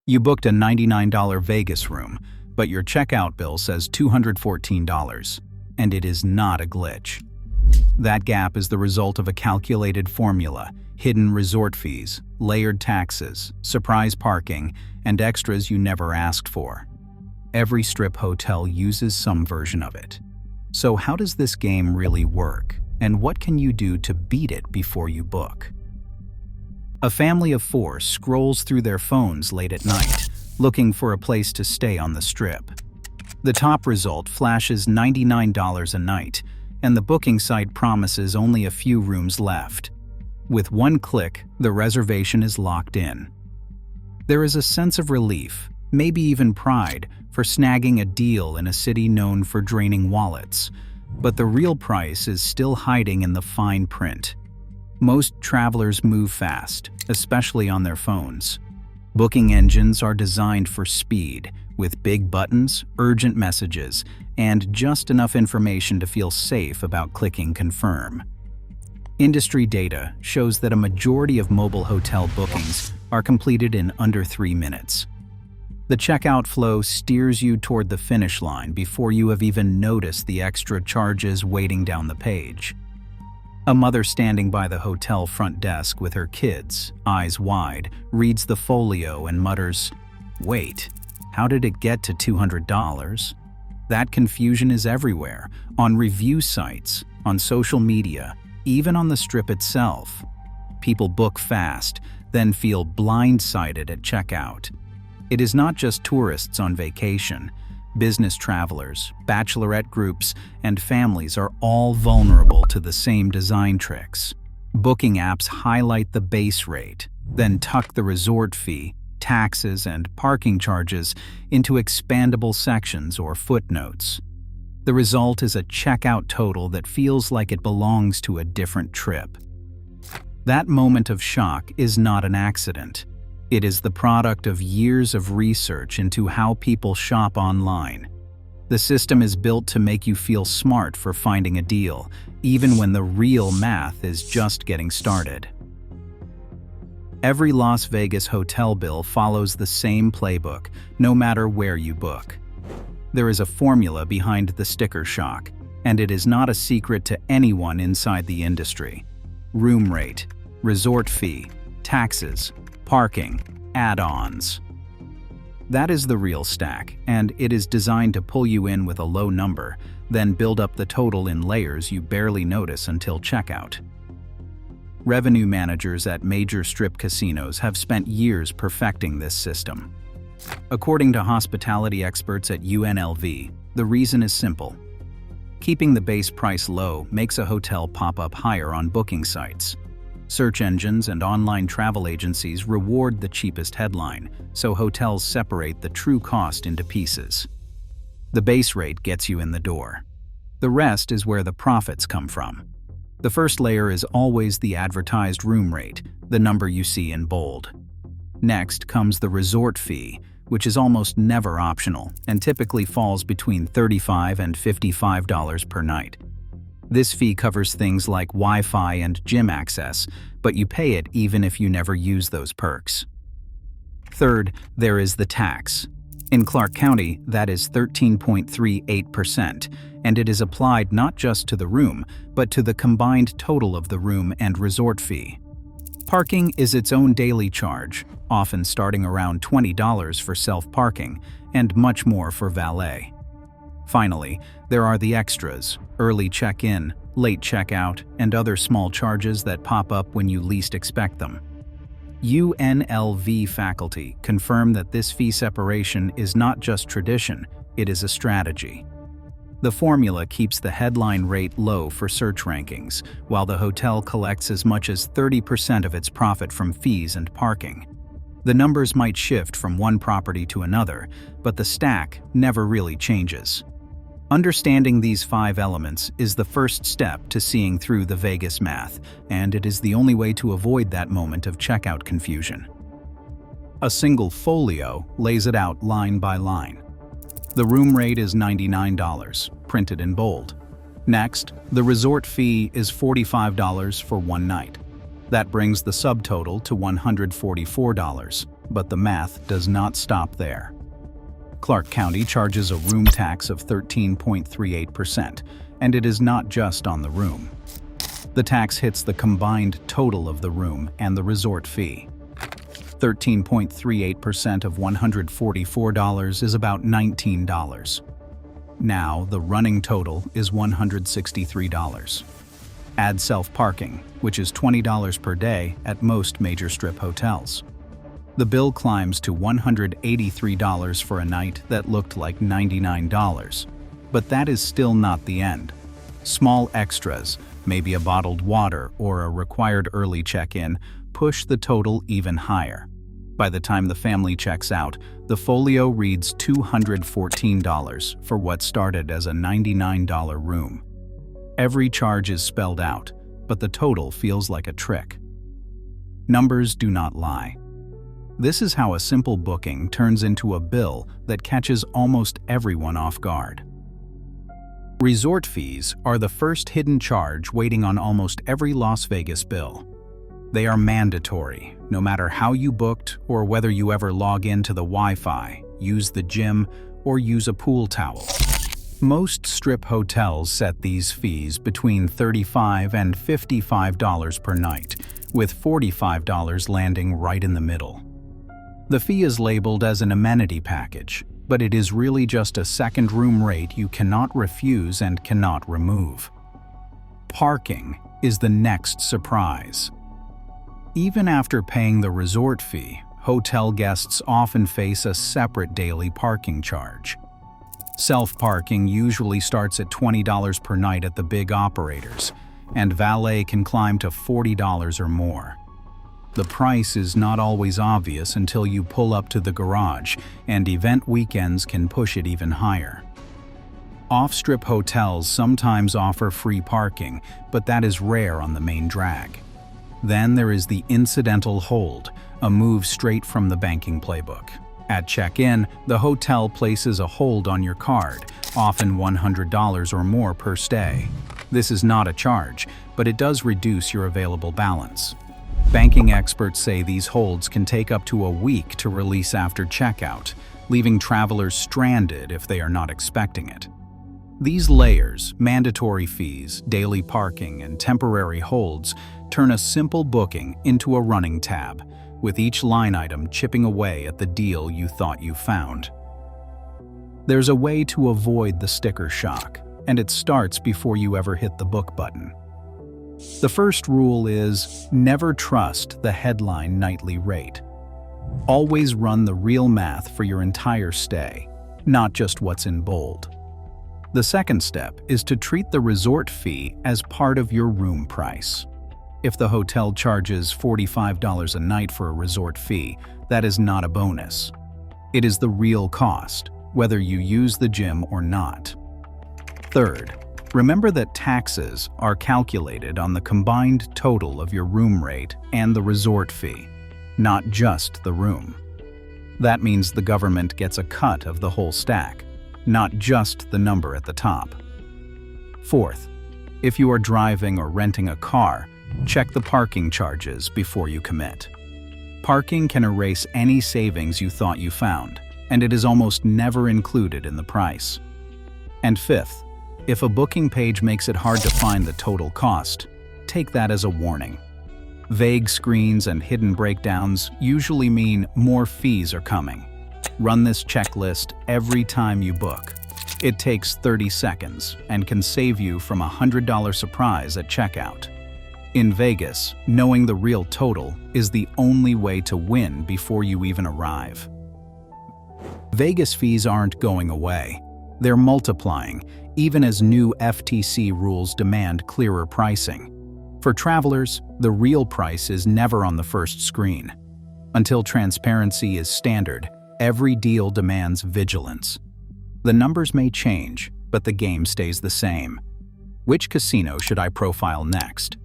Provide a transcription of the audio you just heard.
You booked a $99 Vegas room, but your checkout bill says $214, and it is not a glitch. That gap is the result of a calculated formula: hidden resort fees, layered taxes, surprise parking, and extras you never asked for. Every strip hotel uses some version of it. So how does this game really work, and what can you do to beat it before you book? A family of 4 scrolls through their phones late at night, looking for a place to stay on the Strip. The top result flashes $99 a night, and the booking site promises only a few rooms left. With one click, the reservation is locked in. There is a sense of relief, maybe even pride, for snagging a deal in a city known for draining wallets. But the real price is still hiding in the fine print. Most travelers move fast, especially on their phones. Booking engines are designed for speed, with big buttons, urgent messages, and just enough information to feel safe about clicking confirm. Industry data shows that a majority of mobile hotel bookings are completed in under 3 minutes. The checkout flow steers you toward the finish line before you have even noticed the extra charges waiting down the page. A mother standing by the hotel front desk with her kids, eyes wide, reads the folio and mutters, "Wait, how did it get to $200? That confusion is everywhere, on review sites, on social media, even on the Strip itself. People book fast, then feel blindsided at checkout. It is not just tourists on vacation. Business travelers, bachelorette groups, and families are all vulnerable to the same design tricks. Booking apps highlight the base rate, then tuck the resort fee, taxes, and parking charges into expandable sections or footnotes. The result is a checkout total that feels like it belongs to a different trip. That moment of shock is not an accident. It is the product of years of research into how people shop online. The system is built to make you feel smart for finding a deal, even when the real math is just getting started. Every Las Vegas hotel bill follows the same playbook, no matter where you book. There is a formula behind the sticker shock, and it is not a secret to anyone inside the industry. Room rate, resort fee, taxes, parking, add-ons. That is the real stack, and it is designed to pull you in with a low number, then build up the total in layers you barely notice until checkout. Revenue managers at major Strip casinos have spent years perfecting this system. According to hospitality experts at UNLV, the reason is simple. Keeping the base price low makes a hotel pop up higher on booking sites. Search engines and online travel agencies reward the cheapest headline, so hotels separate the true cost into pieces. The base rate gets you in the door. The rest is where the profits come from. The first layer is always the advertised room rate, the number you see in bold. Next comes the resort fee, which is almost never optional and typically falls between $35 and $55 per night. This fee covers things like Wi-Fi and gym access, but you pay it even if you never use those perks. Third, there is the tax. In Clark County, that is 13.38%, and it is applied not just to the room, but to the combined total of the room and resort fee. Parking is its own daily charge, often starting around $20 for self-parking, and much more for valet. Finally, there are the extras: early check-in, late checkout, and other small charges that pop up when you least expect them. UNLV faculty confirm that this fee separation is not just tradition, it is a strategy. The formula keeps the headline rate low for search rankings, while the hotel collects as much as 30% of its profit from fees and parking. The numbers might shift from one property to another, but the stack never really changes. Understanding these 5 elements is the first step to seeing through the Vegas math, and it is the only way to avoid that moment of checkout confusion. A single folio lays it out line by line. The room rate is $99, printed in bold. Next, the resort fee is $45 for one night. That brings the subtotal to $144. But the math does not stop there. Clark County charges a room tax of 13.38%, and it is not just on the room. The tax hits the combined total of the room and the resort fee. 13.38% of $144 is about $19. Now, the running total is $163. Add self-parking, which is $20 per day at most major strip hotels. The bill climbs to $183 for a night that looked like $99. But that is still not the end. Small extras, maybe a bottled water or a required early check-in, push the total even higher. By the time the family checks out, the folio reads $214 for what started as a $99 room. Every charge is spelled out, but the total feels like a trick. Numbers do not lie. This is how a simple booking turns into a bill that catches almost everyone off guard. Resort fees are the first hidden charge waiting on almost every Las Vegas bill. They are mandatory, no matter how you booked or whether you ever log into the Wi-Fi, use the gym, or use a pool towel. Most strip hotels set these fees between $35 and $55 per night, with $45 landing right in the middle. The fee is labeled as an amenity package, but it is really just a second room rate you cannot refuse and cannot remove. Parking is the next surprise. Even after paying the resort fee, hotel guests often face a separate daily parking charge. Self-parking usually starts at $20 per night at the big operators, and valet can climb to $40 or more. The price is not always obvious until you pull up to the garage, and event weekends can push it even higher. Off-strip hotels sometimes offer free parking, but that is rare on the main drag. Then there is the incidental hold, a move straight from the banking playbook. At check-in, the hotel places a hold on your card, often $100 or more per stay. This is not a charge, but it does reduce your available balance. Banking experts say these holds can take up to a week to release after checkout, leaving travelers stranded if they are not expecting it. These layers, mandatory fees, daily parking, and temporary holds, turn a simple booking into a running tab, with each line item chipping away at the deal you thought you found. There's a way to avoid the sticker shock, and it starts before you ever hit the book button. The first rule is never trust the headline nightly rate. Always run the real math for your entire stay, not just what's in bold. The second step is to treat the resort fee as part of your room price. If the hotel charges $45 a night for a resort fee, that is not a bonus. It is the real cost, whether you use the gym or not. Third, remember that taxes are calculated on the combined total of your room rate and the resort fee, not just the room. That means the government gets a cut of the whole stack, not just the number at the top. Fourth, if you are driving or renting a car, check the parking charges before you commit. Parking can erase any savings you thought you found, and it is almost never included in the price. And fifth, if a booking page makes it hard to find the total cost, take that as a warning. Vague screens and hidden breakdowns usually mean more fees are coming. Run this checklist every time you book. It takes 30 seconds and can save you from a $100 surprise at checkout. In Vegas, knowing the real total is the only way to win before you even arrive. Vegas fees aren't going away. They're multiplying, even as new FTC rules demand clearer pricing. For travelers, the real price is never on the first screen. Until transparency is standard, every deal demands vigilance. The numbers may change, but the game stays the same. Which casino should I profile next?